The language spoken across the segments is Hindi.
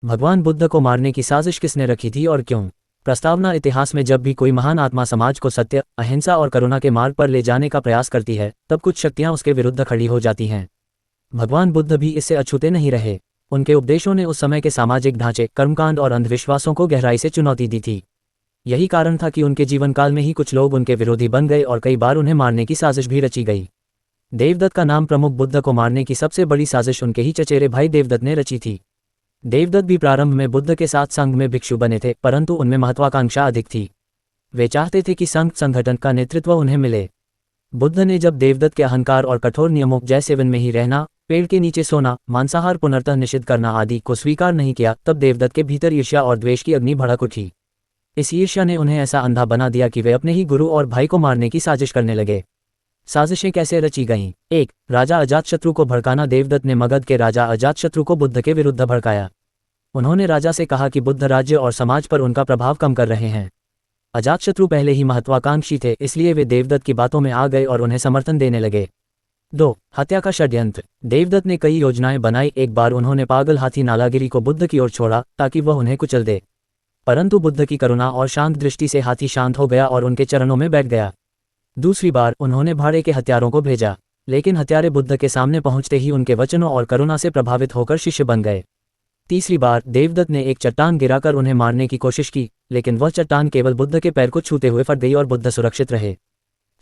भगवान बुद्ध को मारने की साजिश किसने रखी थी और क्यों? प्रस्तावना: इतिहास में जब भी कोई महान आत्मा समाज को सत्य, अहिंसा और करुणा के मार्ग पर ले जाने का प्रयास करती है, तब कुछ शक्तियां उसके विरुद्ध खड़ी हो जाती हैं। भगवान बुद्ध भी इससे अछूते नहीं रहे। उनके उपदेशों ने उस समय के सामाजिक ढांचे, कर्मकांड और अंधविश्वासों को गहराई से चुनौती दी थी। यही कारण था कि उनके जीवन काल में ही कुछ लोग उनके विरोधी बन गए और कई बार उन्हें मारने की साजिश भी रची गई। देवदत्त का नाम प्रमुख बुद्ध को मारने की सबसे बड़ी साजिश उनके ही चचेरे भाई देवदत्त ने रची थी। देवदत्त भी प्रारंभ में बुद्ध के साथ संघ में भिक्षु बने थे, परंतु उनमें महत्वाकांक्षा अधिक थी। वे चाहते थे कि संघ संगठन का नेतृत्व उन्हें मिले। बुद्ध ने जब देवदत्त के अहंकार और कठोर नियमों जैसे वन में ही रहना, पेड़ के नीचे सोना, मांसाहार पुनर्तः निषिद्ध करना आदि को स्वीकार नहीं किया, तब देवदत्त के भीतर ईर्ष्या और द्वेष की अग्नि भड़क उठी। इस ईर्ष्या ने उन्हें ऐसा अंधा बना दिया कि वे अपने ही गुरु और भाई को मारने की साजिश करने लगे। साजिशें कैसे रची गईं? 1. राजा अजातशत्रु को भड़काना। देवदत्त ने मगध के राजा अजातशत्रु को बुद्ध के विरुद्ध भड़काया। उन्होंने राजा से कहा कि बुद्ध राज्य और समाज पर उनका प्रभाव कम कर रहे हैं। अजातशत्रु पहले ही महत्वाकांक्षी थे, इसलिए वे देवदत्त की बातों में आ गए और उन्हें समर्थन देने लगे। 2. हत्या का षड्यंत्र। देवदत्त ने कई योजनाएं बनाई। एक बार उन्होंने पागल हाथी नालागिरी को बुद्ध की ओर छोड़ा ताकि वह उन्हें कुचल दे, परंतु बुद्ध की करुणा और शांत दृष्टि से हाथी शांत हो गया और उनके चरणों में बैठ गया। दूसरी बार उन्होंने भाड़े के हत्यारों को भेजा, लेकिन हत्यारे बुद्ध के सामने पहुंचते ही उनके वचनों और करुणा से प्रभावित होकर शिष्य बन गए। तीसरी बार देवदत्त ने एक चट्टान गिराकर उन्हें मारने की कोशिश की, लेकिन वह चट्टान केवल बुद्ध के पैर को छूते हुए फट गई और बुद्ध सुरक्षित रहे।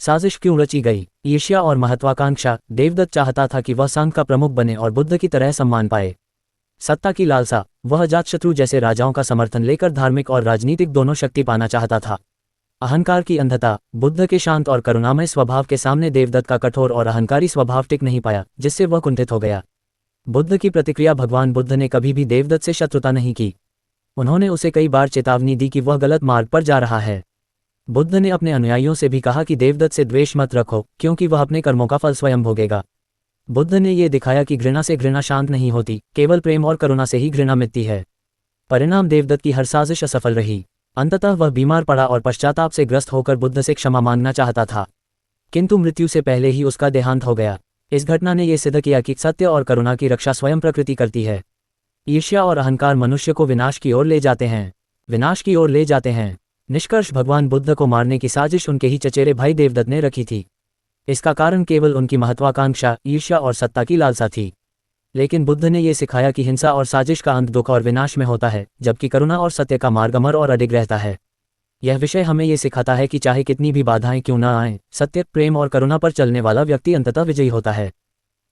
साजिश क्यों रची गई? ईर्ष्या और महत्वाकांक्षा। देवदत्त चाहता था कि वह संघ का प्रमुख बने और बुद्ध की तरह सम्मान पाए। सत्ता की लालसा। वह अजातशत्रु जैसे राजाओं का समर्थन लेकर धार्मिक और राजनीतिक दोनों शक्ति पाना चाहता था। अहंकार की अंधता। बुद्ध के शांत और करुणामय स्वभाव के सामने देवदत्त का कठोर और अहंकारी स्वभाव टिक नहीं पाया, जिससे वह कुंठित हो गया। बुद्ध की प्रतिक्रिया। भगवान बुद्ध ने कभी भी देवदत्त से शत्रुता नहीं की। उन्होंने उसे कई बार चेतावनी दी कि वह गलत मार्ग पर जा रहा है। बुद्ध ने अपने अनुयायियों से भी कहा कि देवदत्त से द्वेष मत रखो, क्योंकि वह अपने कर्मों का फल स्वयं भोगेगा। बुद्ध ने ये दिखाया कि घृणा से घृणा शांत नहीं होती, केवल प्रेम और करुणा से ही घृणा मिटती है। परिणाम: देवदत्त की हर साजिश असफल रही। अंततः वह बीमार पड़ा और पश्चाताप से ग्रस्त होकर बुद्ध से क्षमा मांगना चाहता था, किंतु मृत्यु से पहले ही उसका देहांत हो गया। इस घटना ने यह सिद्ध किया कि सत्य और करुणा की रक्षा स्वयं प्रकृति करती है। ईर्ष्या और अहंकार मनुष्य को विनाश की ओर ले जाते हैं। निष्कर्ष: भगवान बुद्ध को मारने की साजिश उनके ही चचेरे भाई देवदत्त ने रखी थी। इसका कारण केवल उनकी महत्वाकांक्षा, ईर्ष्या और सत्ता की लालसा थी। लेकिन बुद्ध ने यह सिखाया कि हिंसा और साजिश का अंत दुख और विनाश में होता है, जबकि करुणा और सत्य का मार्ग अमर और अडिग रहता है। यह विषय हमें यह सिखाता है कि चाहे कितनी भी बाधाएं क्यों न आएं, सत्य, प्रेम और करुणा पर चलने वाला व्यक्ति अंततः विजयी होता है।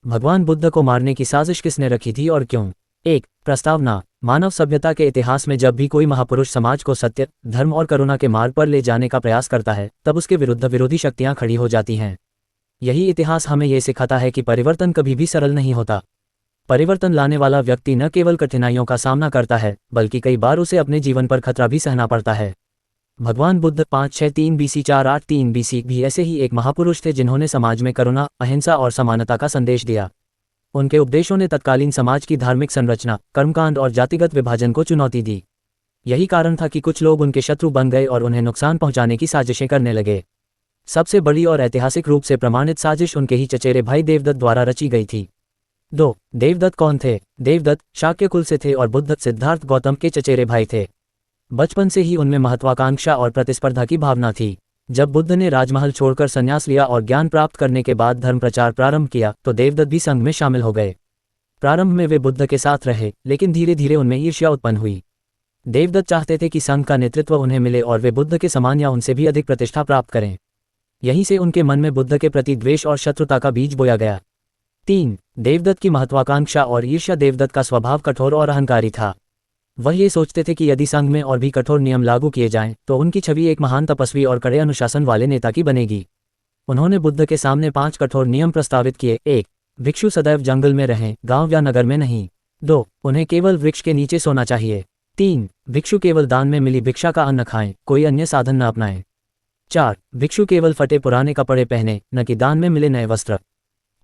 भगवान बुद्ध को मारने की साजिश किसने रखी थी और क्यों? 1. प्रस्तावना: मानव सभ्यता के इतिहास में जब भी कोई महापुरुष समाज को सत्य, धर्म और करुणा के मार्ग पर ले जाने का प्रयास करता है, तब उसके विरुद्ध विरोधी शक्तियां खड़ी हो जाती हैं। यही इतिहास हमें यह सिखाता है कि परिवर्तन कभी भी सरल नहीं होता। परिवर्तन लाने वाला व्यक्ति न केवल कठिनाइयों का सामना करता है, बल्कि कई बार उसे अपने जीवन पर खतरा भी सहना पड़ता है। भगवान बुद्ध 563 BC 483 BC भी ऐसे ही एक महापुरुष थे जिन्होंने समाज में करुणा, अहिंसा और समानता का संदेश दिया। उनके उपदेशों ने तत्कालीन समाज की धार्मिक संरचना, कर्मकांड और जातिगत विभाजन को चुनौती दी। यही कारण था कि कुछ लोग उनके शत्रु बन गए और उन्हें नुकसान पहुंचाने की साजिशें करने लगे। सबसे बड़ी और ऐतिहासिक रूप से प्रमाणित साजिश उनके ही चचेरे भाई देवदत्त द्वारा रची गई थी। 2. देवदत्त कौन थे? देवदत्त शाक्य कुल से थे और बुद्ध, सिद्धार्थ, गौतम के चचेरे भाई थे। बचपन से ही उनमें महत्वाकांक्षा और प्रतिस्पर्धा की भावना थी। जब बुद्ध ने राजमहल छोड़कर संन्यास लिया और ज्ञान प्राप्त करने के बाद धर्म प्रचार प्रारंभ किया, तो देवदत्त भी संघ में शामिल हो गए। प्रारंभ में वे बुद्ध के साथ रहे, लेकिन धीरे धीरे उनमें ईर्ष्या उत्पन्न हुई। देवदत्त चाहते थे कि संघ का नेतृत्व उन्हें मिले और वे बुद्ध के समान या उनसे भी अधिक प्रतिष्ठा प्राप्त करें। यहीं से उनके मन में बुद्ध के प्रति द्वेष और शत्रुता का बीज बोया गया। 3. देवदत्त की महत्वाकांक्षा और ईर्ष्या। देवदत्त का स्वभाव कठोर और अहंकारी था। वह ये सोचते थे कि यदि संघ में और भी कठोर नियम लागू किए जाएं, तो उनकी छवि एक महान तपस्वी और कड़े अनुशासन वाले नेता की बनेगी। उन्होंने बुद्ध के सामने 5 कठोर नियम प्रस्तावित किए। 1. भिक्षु सदैव जंगल में रहें, गांव या नगर में नहीं। 2. उन्हें केवल वृक्ष के नीचे सोना चाहिए। 3. भिक्षु केवल दान में मिली भिक्षा का अन्न खाएं, कोई अन्य साधन न अपनाएं। 4. भिक्षु केवल फटे पुराने कपड़े पहने, न कि दान में मिले नए वस्त्र।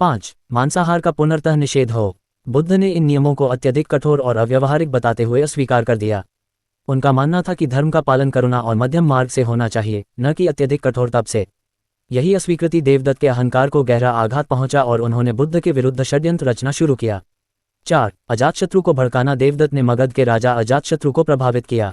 5. मांसाहार का पुनर्तः निषेध हो। बुद्ध ने इन नियमों को अत्यधिक कठोर और अव्यवहारिक बताते हुए अस्वीकार कर दिया। उनका मानना था कि धर्म का पालन करुणा और मध्यम मार्ग से होना चाहिए, न कि अत्यधिक कठोर तप से। यही अस्वीकृति देवदत्त के अहंकार को गहरा आघात पहुंचा और उन्होंने बुद्ध के विरुद्ध षड्यंत्र रचना शुरू किया। 4. अजातशत्रु को भड़काना। देवदत्त ने मगध के राजा अजातशत्रु को प्रभावित किया।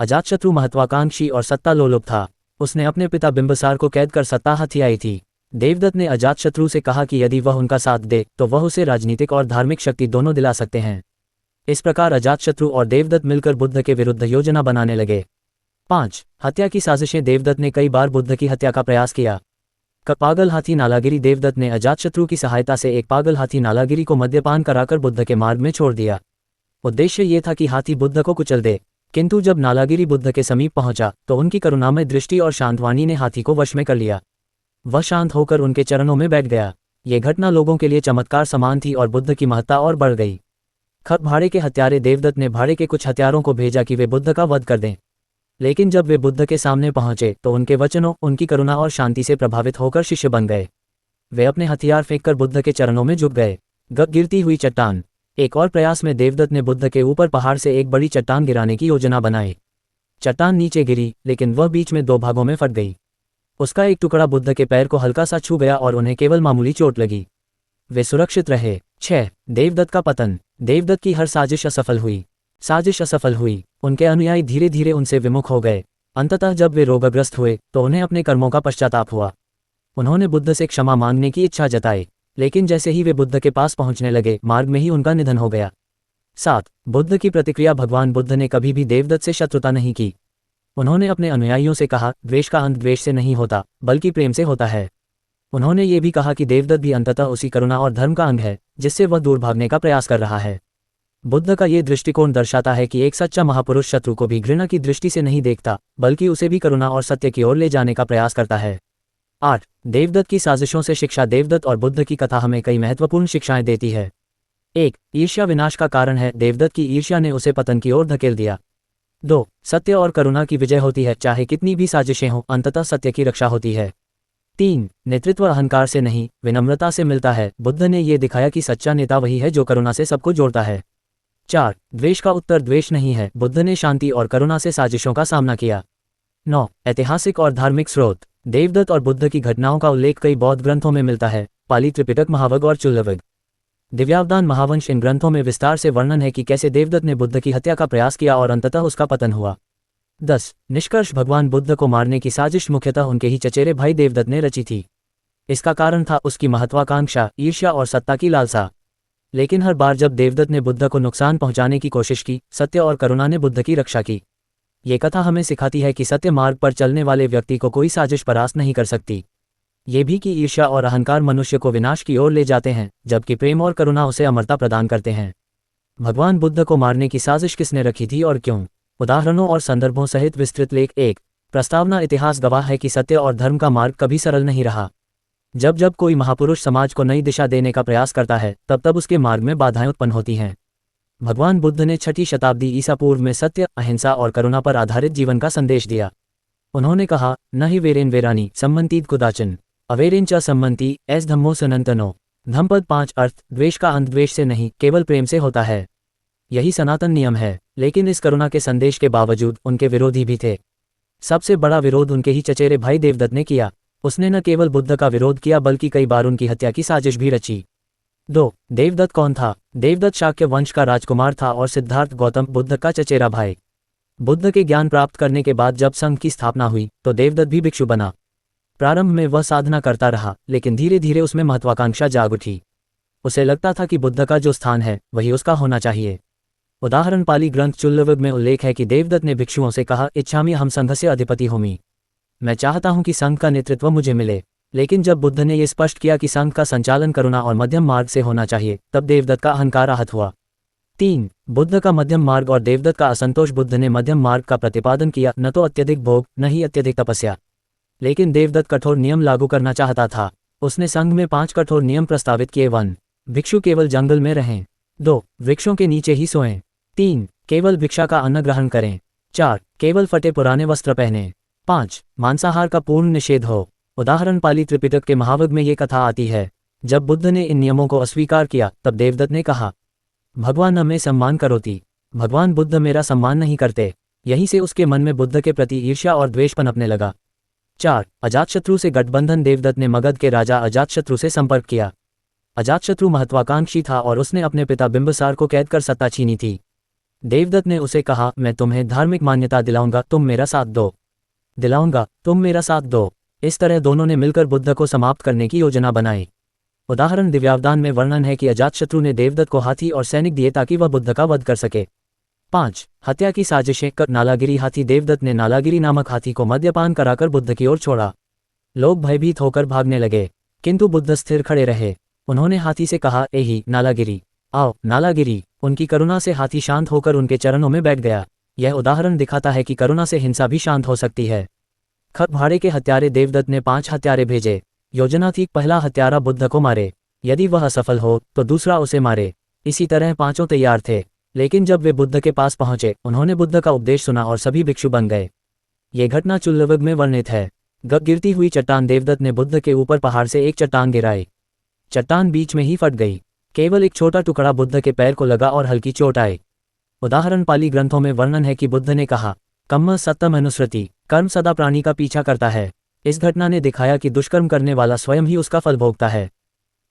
अजातशत्रु महत्वाकांक्षी और सत्ता लोलुप था। उसने अपने पिता बिंबिसार को कैद कर सत्ता हथियाई थी। देवदत्त ने अजातशत्रु से कहा कि यदि वह उनका साथ दे तो वह उसे राजनीतिक और धार्मिक शक्ति दोनों दिला सकते हैं। इस प्रकार अजातशत्रु और देवदत्त मिलकर बुद्ध के विरुद्ध योजना बनाने लगे। 5. हत्या की साजिशें। देवदत्त ने कई बार बुद्ध की हत्या का प्रयास किया। पागल हाथी नालागिरी। देवदत्त ने अजातशत्रु की सहायता से एक पागल हाथी नालागिरी को मद्यपान कराकर बुद्ध के मार्ग में छोड़ दिया। उद्देश्य ये था कि हाथी बुद्ध को कुचल दे, किंतु जब नालागिरी बुद्ध के समीप पहुंचा तो उनकी करुणामय दृष्टि और शांतवाणी ने हाथी को वश में कर लिया। वह शांत होकर उनके चरणों में बैठ गया। ये घटना लोगों के लिए चमत्कार समान थी और बुद्ध की महत्ता और बढ़ गई। भाड़े के हत्यारे। देवदत्त ने भाड़े के कुछ हत्यारों को भेजा कि वे बुद्ध का वध कर दें, लेकिन जब वे बुद्ध के सामने पहुंचे तो उनके वचनों, उनकी करुणा और शांति से प्रभावित होकर शिष्य बन गए। वे अपने हथियार फेंककर बुद्ध के चरणों में झुक गए। गिरती हुई चट्टान। एक और प्रयास में देवदत्त ने बुद्ध के ऊपर पहाड़ से एक बड़ी चट्टान गिराने की योजना बनाई। चट्टान नीचे गिरी, लेकिन वह बीच में 2 भागों में फट गई। उसका एक टुकड़ा बुद्ध के पैर को हल्का सा छू गया और उन्हें केवल मामूली चोट लगी। वे सुरक्षित रहे। 6. देवदत्त का पतन। देवदत्त की हर साजिश असफल हुई। उनके अनुयायी धीरे धीरे उनसे विमुख हो गए। अंततः जब वे रोगग्रस्त हुए तो उन्हें अपने कर्मों का पश्चाताप हुआ। उन्होंने बुद्ध से क्षमा मांगने की इच्छा जताई, लेकिन जैसे ही वे बुद्ध के पास पहुंचने लगे, मार्ग में ही उनका निधन हो गया। 7. बुद्ध की प्रतिक्रिया। भगवान बुद्ध ने कभी भी देवदत्त से शत्रुता नहीं की। उन्होंने अपने अनुयायियों से कहा, द्वेष का अंत द्वेष से नहीं होता बल्कि प्रेम से होता है। उन्होंने ये भी कहा कि देवदत्त भी अंततः उसी करुणा और धर्म का अंग है जिससे वह दूर भागने का प्रयास कर रहा है। बुद्ध का ये दृष्टिकोण दर्शाता है कि एक सच्चा महापुरुष शत्रु को भी घृणा की दृष्टि से नहीं देखता, बल्कि उसे भी करुणा और सत्य की ओर ले जाने का प्रयास करता है। 8. देवदत्त की साजिशों से शिक्षा। देवदत्त और बुद्ध की कथा हमें कई महत्वपूर्ण शिक्षाएं देती है। 1. ईर्ष्या विनाश का कारण है। देवदत्त की ईर्ष्या ने उसे पतन की ओर धकेल दिया। 2. सत्य और करुणा की विजय होती है। चाहे कितनी भी साजिशें हों, अंततः सत्य की रक्षा होती है। 3. नेतृत्व अहंकार से नहीं, विनम्रता से मिलता है। बुद्ध ने ये दिखाया कि सच्चा नेता वही है जो करुणा से सबको जोड़ता है। 4. द्वेष का उत्तर द्वेष नहीं है। बुद्ध ने शांति और करुणा से साजिशों का सामना किया। 9. ऐतिहासिक और धार्मिक स्रोत। देवदत्त और बुद्ध की घटनाओं का उल्लेख कई बौद्ध ग्रंथों में मिलता है, पाली त्रिपिटक, महावग और चुल्लवग। दिव्यावदान, महावंश। इन ग्रंथों में विस्तार से वर्णन है कि कैसे देवदत्त ने बुद्ध की हत्या का प्रयास किया और अंततः उसका पतन हुआ। 10. निष्कर्ष। भगवान बुद्ध को मारने की साजिश मुख्यतः उनके ही चचेरे भाई देवदत्त ने रची थी। इसका कारण था उसकी महत्वाकांक्षा, ईर्ष्या और सत्ता की लालसा। लेकिन हर बार जब देवदत्त ने बुद्ध को नुकसान पहुंचाने की कोशिश की, सत्य और करुणा ने बुद्ध की रक्षा की। ये कथा हमें सिखाती है कि सत्य मार्ग पर चलने वाले व्यक्ति को कोई साजिश परास्त नहीं कर सकती। ये भी कि ईर्ष्या और अहंकार मनुष्य को विनाश की ओर ले जाते हैं, जबकि प्रेम और करुणा उसे अमरता प्रदान करते हैं। भगवान बुद्ध को मारने की साजिश किसने रखी थी और क्यों? उदाहरणों और संदर्भों सहित विस्तृत लेख। 1. प्रस्तावना। इतिहास गवाह है कि सत्य और धर्म का मार्ग कभी सरल नहीं रहा। जब जब कोई महापुरुष समाज को नई दिशा देने का प्रयास करता है, तब तब उसके मार्ग में बाधाएं उत्पन्न होती हैं। भगवान बुद्ध ने 6ठी शताब्दी ईसा पूर्व में सत्य, अहिंसा और करुणा पर आधारित जीवन का संदेश दिया। उन्होंने कहा, न ही वेरेन वेरानी सम्मंतीत कुदाचन अवेरेन च सम्मंती एस धम्मो सनंतनो। धम्मपद 5 अर्थ। द्वेष का अंत द्वेष से नहीं, केवल प्रेम से होता है। यही सनातन नियम है। लेकिन इस करुणा के संदेश के बावजूद उनके विरोधी भी थे। सबसे बड़ा विरोध उनके ही चचेरे भाई देवदत्त ने किया। उसने न केवल बुद्ध का विरोध किया बल्कि कई बार उनकी हत्या की साजिश भी रची। 2. देवदत्त कौन था? देवदत्त शाक्य वंश का राजकुमार था और सिद्धार्थ गौतम बुद्ध का चचेरा भाई। बुद्ध के ज्ञान प्राप्त करने के बाद जब संघ की स्थापना हुई तो देवदत्त भी भिक्षु बना। प्रारंभ में वह साधना करता रहा, लेकिन धीरे धीरे उसमें महत्वाकांक्षा जाग उठी। उसे लगता था कि बुद्ध का जो स्थान है वही उसका होना चाहिए। उदाहरण पाली ग्रंथ चुल्लवग में उल्लेख है कि देवदत्त ने भिक्षुओं से कहा, इच्छामि हम संघस्य अधिपति होमि। मैं चाहता हूं कि संघ का नेतृत्व मुझे मिले। लेकिन जब बुद्ध ने यह स्पष्ट किया कि संघ का संचालन करुणा और मध्यम मार्ग से होना चाहिए, तब देवदत्त का अहंकार आहत हुआ। 3. बुद्ध का मध्यम मार्ग और देवदत्त का असंतोष। बुद्ध ने मध्यम मार्ग का प्रतिपादन किया, न तो अत्यधिक भोग न ही अत्यधिक तपस्या। लेकिन देवदत्त कठोर नियम लागू करना चाहता था। उसने संघ में 5 कठोर नियम प्रस्तावित किए। 1. भिक्षु केवल जंगल में रहें। 2. वृक्षों के नीचे ही सोएं। 3. केवल भिक्षा का अन्न ग्रहण करें। 4. केवल फटे पुराने वस्त्र पहने। 5. मांसाहार का पूर्ण निषेध हो। उदाहरण पाली त्रिपिटक के महावग में ये कथा आती है। जब बुद्ध ने इन नियमों को अस्वीकार किया, तब देवदत्त ने कहा, भगवान हमें सम्मान करोति। भगवान बुद्ध मेरा सम्मान नहीं करते। यहीं से उसके मन में बुद्ध के प्रति ईर्ष्या और द्वेष पनपने लगा। 4. अजातशत्रु से गठबंधन। देवदत्त ने मगध के राजा अजातशत्रु से संपर्क किया। अजातशत्रु महत्वाकांक्षी था और उसने अपने पिता बिंबिसार को कैद कर सत्ता छीनी थी। देवदत्त ने उसे कहा, मैं तुम्हें धार्मिक मान्यता दिलाऊंगा, तुम मेरा साथ दो। दिलाऊंगा, तुम मेरा साथ दो। इस तरह दोनों ने मिलकर बुद्ध को समाप्त करने की योजना बनाई। उदाहरण दिव्यावदान में वर्णन है कि अजातशत्रु ने देवदत्त को हाथी और सैनिक दिए ताकि वह बुद्ध का वध कर सके। 5. हत्या की साजिशें कर नालागिरी हाथी। देवदत्त ने नालागिरी नामक हाथी को मद्यपान कराकर बुद्ध की ओर छोड़ा। लोग भयभीत होकर भागने लगे, किंतु बुद्ध स्थिर खड़े रहे। उन्होंने हाथी से कहा, एही नालागिरी, आओ नालागिरी। उनकी करुणा से हाथी शांत होकर उनके चरणों में बैठ गया। यह उदाहरण दिखाता है कि करुणा से हिंसा भी शांत हो सकती है। खर भाड़े के हत्यारे। देवदत्त ने 5 हत्यारे भेजे। योजना थी, पहला हत्यारा बुद्ध को मारे, यदि वह असफल हो तो दूसरा उसे मारे। इसी तरह 5 तैयार थे, लेकिन जब वे बुद्ध के पास पहुंचे उन्होंने बुद्ध का उपदेश सुना और सभी भिक्षु बन गए। ये घटना चुल्लवग में वर्णित है। गिरती हुई चट्टान। देवदत्त ने बुद्ध के ऊपर पहाड़ से एक चट्टान गिराई। चट्टान बीच में ही फट गई। केवल एक छोटा टुकड़ा बुद्ध के पैर को लगा और हल्की चोट आई। उदाहरण पाली ग्रंथों में वर्णन है कि बुद्ध ने कहा, कर्म सत्यम अनुसृति, कर्म सदा प्राणी का पीछा करता है। इस घटना ने दिखाया कि दुष्कर्म करने वाला स्वयं ही उसका फल भोगता है।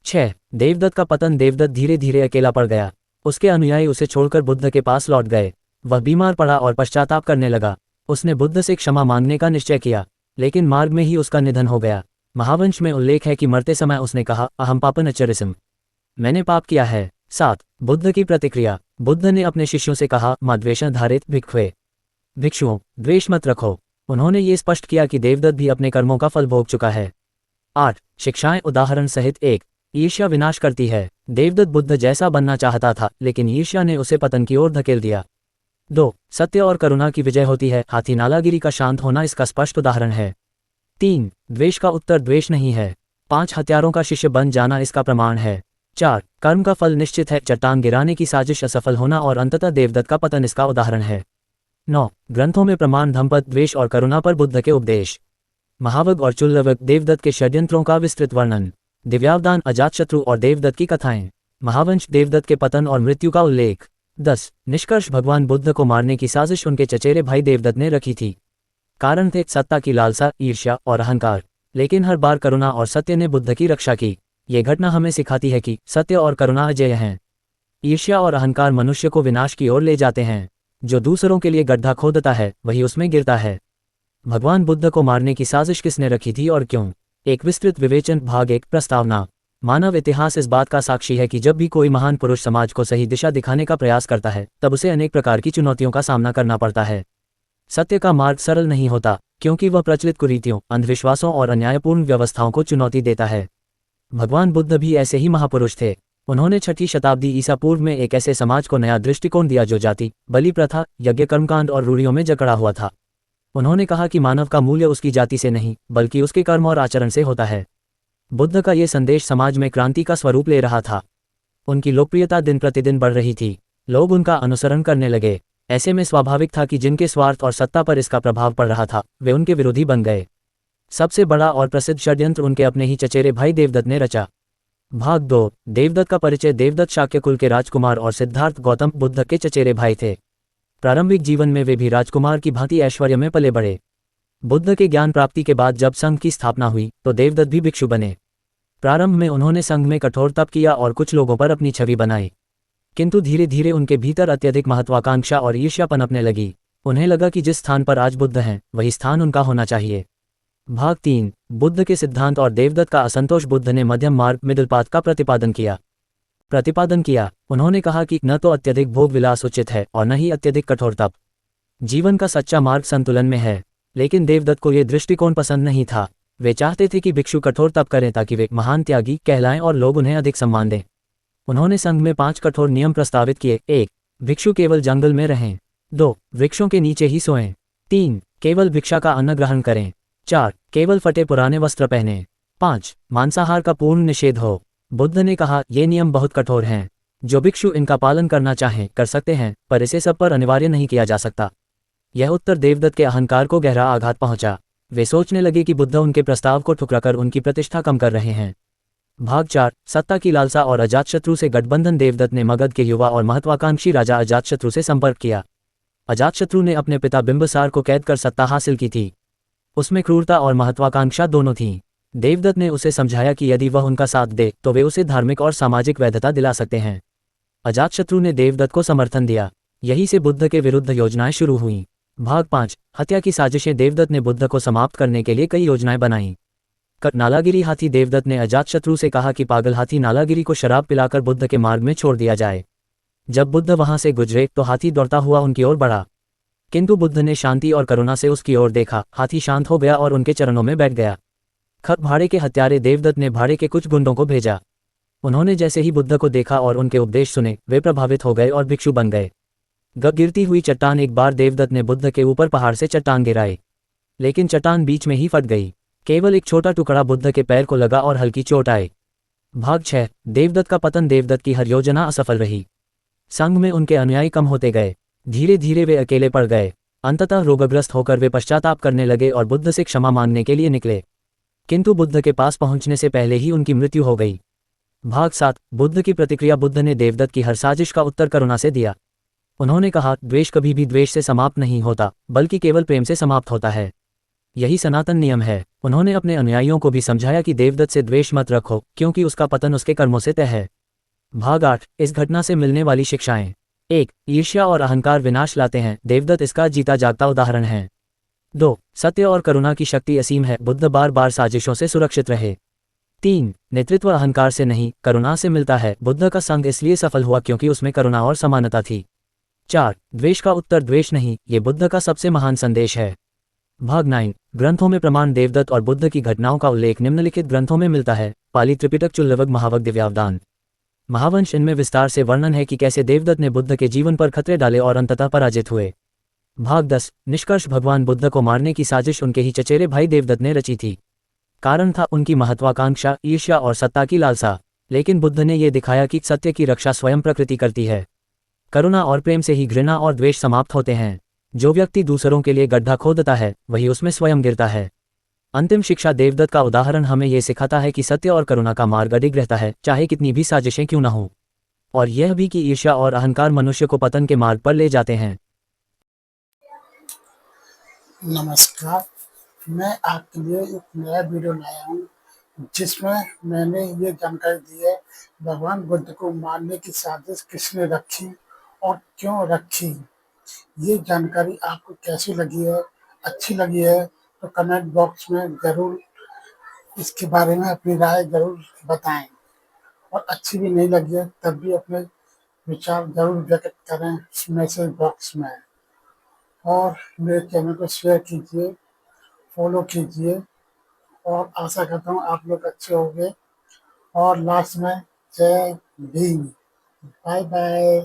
6. देवदत्त का पतन। देवदत्त धीरे धीरे अकेला पड़ गया। उसके अनुयायी उसे छोड़कर बुद्ध के पास लौट गए। वह बीमार पड़ा और पश्चाताप करने लगा। उसने बुद्ध से क्षमा मांगने का निश्चय किया, लेकिन मार्ग में ही उसका निधन हो गया। महावंश में उल्लेख है कि मरते समय उसने कहा, अहम पापनचरिसम, मैंने पाप किया है। 7. बुद्ध की प्रतिक्रिया। बुद्ध ने अपने शिष्यों से कहा, मद्वेषं धारित भिक्षुवे, भिक्षुओं द्वेष मत रखो। उन्होंने ये स्पष्ट किया कि देवदत्त भी अपने कर्मों का फल भोग चुका है। 8. शिक्षाएं उदाहरण सहित। 1. ईर्ष्या विनाश करती है। देवदत्त बुद्ध जैसा बनना चाहता था, लेकिन ईर्ष्या ने उसे पतन की ओर धकेल दिया। 2. सत्य और करुणा की विजय होती है। हाथी नालागिरी का शांत होना इसका स्पष्ट उदाहरण है। 3. द्वेष का उत्तर द्वेष नहीं है। 5 हत्यारों का शिष्य बन जाना इसका प्रमाण है। 4. कर्म का फल निश्चित है। चट्टान गिराने की साजिश असफल होना और अंततः देवदत्त का पतन इसका उदाहरण है। 9. ग्रंथों में प्रमाण। धम्पत, द्वेष और करुणा पर बुद्ध के उपदेश। महावग और चुल्लवग। देवदत्त के षड्यंत्रों का विस्तृत वर्णन। दिव्यावदान, अजातशत्रु और देवदत्त की कथाएं। महावंश, देवदत्त के पतन और मृत्यु का उल्लेख। 10. निष्कर्ष। भगवान बुद्ध को मारने की साजिश उनके चचेरे भाई देवदत्त ने रखी थी। कारण थे सत्ता की लालसा, ईर्ष्या और अहंकार, लेकिन हर बार करुणा और सत्य ने बुद्ध की रक्षा की। ये घटना हमें सिखाती है कि सत्य और करुणा अजेय हैं। ईर्ष्या और अहंकार मनुष्य को विनाश की ओर ले जाते हैं। जो दूसरों के लिए गड्ढा खोदता है वही उसमें गिरता है। भगवान बुद्ध को मारने की साजिश किसने रखी थी और क्यों? एक विस्तृत विवेचन। भाग 1। प्रस्तावना। मानव इतिहास इस बात का साक्षी है कि जब भी कोई महान पुरुष समाज को सही दिशा दिखाने का प्रयास करता है, तब उसे अनेक प्रकार की चुनौतियों का सामना करना पड़ता है। सत्य का मार्ग सरल नहीं होता, क्योंकि वह प्रचलित कुरीतियों, अंधविश्वासों और अन्यायपूर्ण व्यवस्थाओं को चुनौती देता है। भगवान बुद्ध भी ऐसे ही महापुरुष थे। उन्होंने 6ठी शताब्दी ईसा पूर्व में एक ऐसे समाज को नया दृष्टिकोण दिया जो जाति, बलि प्रथा, यज्ञ, कर्मकांड और रूढ़ियों में जकड़ा हुआ था। उन्होंने कहा कि मानव का मूल्य उसकी जाति से नहीं, बल्कि उसके कर्म और आचरण से होता है। बुद्ध का ये संदेश समाज में क्रांति का स्वरूप ले रहा था। उनकी लोकप्रियता दिन प्रतिदिन बढ़ रही थी। लोग उनका अनुसरण करने लगे। ऐसे में स्वाभाविक था कि जिनके स्वार्थ और सत्ता पर इसका प्रभाव पड़ रहा था, वे उनके विरोधी बन गए। सबसे बड़ा और प्रसिद्ध षड्यंत्र उनके अपने ही चचेरे भाई देवदत्त ने रचा। भाग 2। देवदत्त का परिचय। देवदत्त शाक्य कुल के राजकुमार और सिद्धार्थ गौतम बुद्ध के चचेरे भाई थे। प्रारंभिक जीवन में वे भी राजकुमार की भांति ऐश्वर्य में पले बढ़े। बुद्ध के ज्ञान प्राप्ति के बाद जब संघ की स्थापना हुई तो देवदत्त भी भिक्षु बने। प्रारंभ में उन्होंने संघ में कठोर तप किया और कुछ लोगों पर अपनी छवि बनाई, किंतु धीरे धीरे उनके भीतर अत्यधिक महत्वाकांक्षा और ईर्ष्या पनपने लगी। उन्हें लगा कि जिस स्थान पर आज बुद्ध हैं, वही स्थान उनका होना चाहिए। भाग 3। बुद्ध के सिद्धांत और देवदत्त का असंतोष। बुद्ध ने मध्यम मार्ग, मिडिल पाथ का प्रतिपादन किया। उन्होंने कहा कि न तो अत्यधिक भोग विलास उचित है और न ही अत्यधिक कठोर तप। जीवन का सच्चा मार्ग संतुलन में है। लेकिन देवदत्त को यह दृष्टिकोण पसंद नहीं था। वे चाहते थे कि भिक्षु कठोर तप करें ताकि वे महान त्यागी कहलाएं और लोग उन्हें अधिक सम्मान दें। उन्होंने संघ में 5 कठोर नियम प्रस्तावित किए। 1. भिक्षु केवल जंगल में रहें। 2. वृक्षों के नीचे ही सोएं। 3. केवल भिक्षा का अन्न ग्रहण करें। 4. केवल फटे पुराने वस्त्र पहने। 5. मांसाहार का पूर्ण निषेध हो। बुद्ध ने कहा, ये नियम बहुत कठोर हैं। जो भिक्षु इनका पालन करना चाहें कर सकते हैं, पर इसे सब पर अनिवार्य नहीं किया जा सकता। यह उत्तर देवदत्त के अहंकार को गहरा आघात पहुंचा। वे सोचने लगे कि बुद्ध उनके प्रस्ताव को ठुकराकर उनकी प्रतिष्ठा कम कर रहे हैं। भाग 4। सत्ता की लालसा और अजातशत्रु से गठबंधन। देवदत्त ने मगध के युवा और महत्वाकांक्षी राजा अजातशत्रु से संपर्क किया। अजातशत्रु ने अपने पिता बिंबिसार को कैद कर सत्ता हासिल की थी। उसमें क्रूरता और महत्वाकांक्षा दोनों थीं। देवदत्त ने उसे समझाया कि यदि वह उनका साथ दे तो वे उसे धार्मिक और सामाजिक वैधता दिला सकते हैं। अजातशत्रु ने देवदत्त को समर्थन दिया। यहीं से बुद्ध के विरुद्ध योजनाएं शुरू हुईं। भाग 5 हत्या की साजिशें। देवदत्त ने बुद्ध को समाप्त करने के लिए कई योजनाएं बनाईं। नालागिरी हाथी। देवदत्त ने अजातशत्रु से कहा कि पागल हाथी नालागिरी को शराब पिलाकर बुद्ध के मार्ग में छोड़ दिया जाए। जब बुद्ध वहां से गुजरे तो हाथी दौड़ता हुआ उनकी ओर बढ़ा, किंतु बुद्ध ने शांति और करुणा से उसकी ओर देखा। हाथी शांत हो गया और उनके चरणों में बैठ गया। भाड़े के हत्यारे। देवदत्त ने भाड़े के कुछ गुंडों को भेजा। उन्होंने जैसे ही बुद्ध को देखा और उनके उपदेश सुने, वे प्रभावित हो गए और भिक्षु बन गए। गिरती हुई चट्टान। एक बार देवदत्त ने बुद्ध के ऊपर पहाड़ से चट्टान गिराई, लेकिन चट्टान बीच में ही फट गई। केवल एक छोटा टुकड़ा बुद्ध के पैर को लगा और हल्की चोट आई। भाग 6 देवदत्त का पतन। देवदत्त की हर योजना असफल रही। संघ में उनके अनुयायी कम होते गए। धीरे धीरे वे अकेले पड़ गए। अंततः रोगग्रस्त होकर वे पश्चाताप करने लगे और बुद्ध से क्षमा मांगने के लिए निकले, किंतु बुद्ध के पास पहुंचने से पहले ही उनकी मृत्यु हो गई। भाग 7 बुद्ध की प्रतिक्रिया। बुद्ध ने देवदत्त की हर साजिश का उत्तर करुणा से दिया। उन्होंने कहा, द्वेष कभी भी द्वेष से समाप्त नहीं होता, बल्कि केवल प्रेम से समाप्त होता है। यही सनातन नियम है। उन्होंने अपने अनुयायियों को भी समझाया कि देवदत्त से द्वेष मत रखो, क्योंकि उसका पतन उसके कर्मों से तय है। भाग 8 इस घटना से मिलने वाली शिक्षाएं। 1 ईर्ष्या और अहंकार विनाश लाते हैं। देवदत्त इसका जीता जागता उदाहरण है। 2 सत्य और करुणा की शक्ति असीम है। बुद्ध बार बार साजिशों से सुरक्षित रहे। 3 नेतृत्व अहंकार से नहीं, करुणा से मिलता है। बुद्ध का संघ इसलिए सफल हुआ क्योंकि उसमें करुणा और समानता थी। 4 द्वेष का उत्तर द्वेष नहीं, ये बुद्ध का सबसे महान संदेश है। भाग 9 ग्रंथों में प्रमाण। देवदत्त और बुद्ध की घटनाओं का उल्लेख निम्नलिखित ग्रंथों में मिलता है। पाली त्रिपिटक, चुल्लवग, महावग, दिव्यावदान, महावंश। इनमें विस्तार से वर्णन है कि कैसे देवदत्त ने बुद्ध के जीवन पर खतरे डाले और अंततः पराजित हुए। भाग 10 निष्कर्ष। भगवान बुद्ध को मारने की साजिश उनके ही चचेरे भाई देवदत्त ने रची थी। कारण था उनकी महत्वाकांक्षा, ईर्ष्या और सत्ता की लालसा। लेकिन बुद्ध ने यह दिखाया कि सत्य की रक्षा स्वयं प्रकृति करती है। करुणा और प्रेम से ही घृणा और द्वेष समाप्त होते हैं। जो व्यक्ति दूसरों के लिए गड्ढा खोदता है, वही उसमें स्वयं गिरता है। अंतिम शिक्षा। देवदत्त का उदाहरण हमें यह सिखाता है कि सत्य और करुणा का मार्ग अडिग रहता है, चाहे कितनी भी साजिशें क्यों न हो। और यह भी कि ईर्ष्या और अहंकार मनुष्य को पतन के मार्ग पर ले जाते हैं। नमस्कार, मैं आपके लिए एक नया वीडियो लाया हूँ, जिसमें मैंने ये जानकारी दी है भगवान बुद्ध को मारने की साजिश किसने रखी और क्यों रखी। ये जानकारी आपको कैसी लगी है? अच्छी लगी है तो कमेंट बॉक्स में ज़रूर इसके बारे में अपनी राय ज़रूर बताएं, और अच्छी भी नहीं लगी है तब भी अपने विचार ज़रूर व्यक्त करें मैसेज बॉक्स में। और मेरे चैनल को शेयर कीजिए, फॉलो कीजिए, और आशा करता हूँ आप लोग अच्छे होंगे। और लास्ट में जय भीम, बाय बाय।